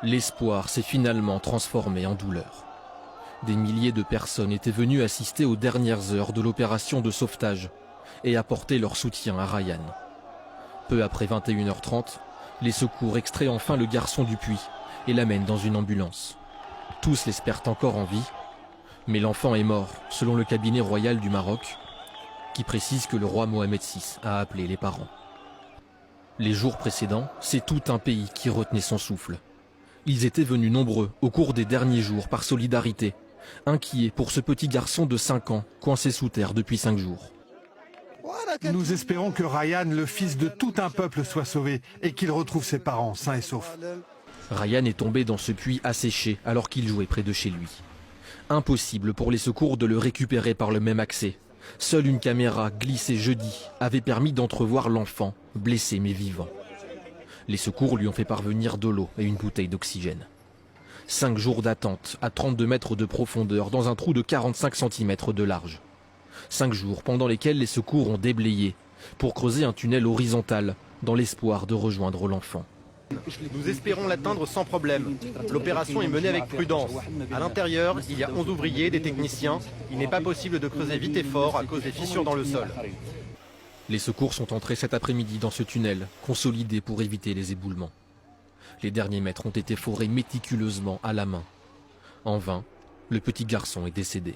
L'espoir s'est finalement transformé en douleur. Des milliers de personnes étaient venues assister aux dernières heures de l'opération de sauvetage et apporter leur soutien à Ryan. Peu après 21h30, les secours extraient enfin le garçon du puits et l'amènent dans une ambulance. Tous l'espèrent encore en vie, mais l'enfant est mort, selon le cabinet royal du Maroc, qui précise que le roi Mohamed VI a appelé les parents. Les jours précédents, c'est tout un pays qui retenait son souffle. Ils étaient venus nombreux au cours des derniers jours par solidarité, inquiets pour ce petit garçon de 5 ans coincé sous terre depuis 5 jours. Nous espérons que Ryan, le fils de tout un peuple, soit sauvé et qu'il retrouve ses parents sains et saufs. Ryan est tombé dans ce puits asséché alors qu'il jouait près de chez lui. Impossible pour les secours de le récupérer par le même accès. Seule une caméra glissée jeudi avait permis d'entrevoir l'enfant, blessé mais vivant. Les secours lui ont fait parvenir de l'eau et une bouteille d'oxygène. 5 jours d'attente à 32 mètres de profondeur dans un trou de 45 cm de large. 5 jours pendant lesquels les secours ont déblayé pour creuser un tunnel horizontal dans l'espoir de rejoindre l'enfant. Nous espérons l'atteindre sans problème. L'opération est menée avec prudence. À l'intérieur, il y a 11 ouvriers, des techniciens. Il n'est pas possible de creuser vite et fort à cause des fissures dans le sol. Les secours sont entrés cet après-midi dans ce tunnel, consolidé pour éviter les éboulements. Les derniers mètres ont été forés méticuleusement à la main. En vain, le petit garçon est décédé.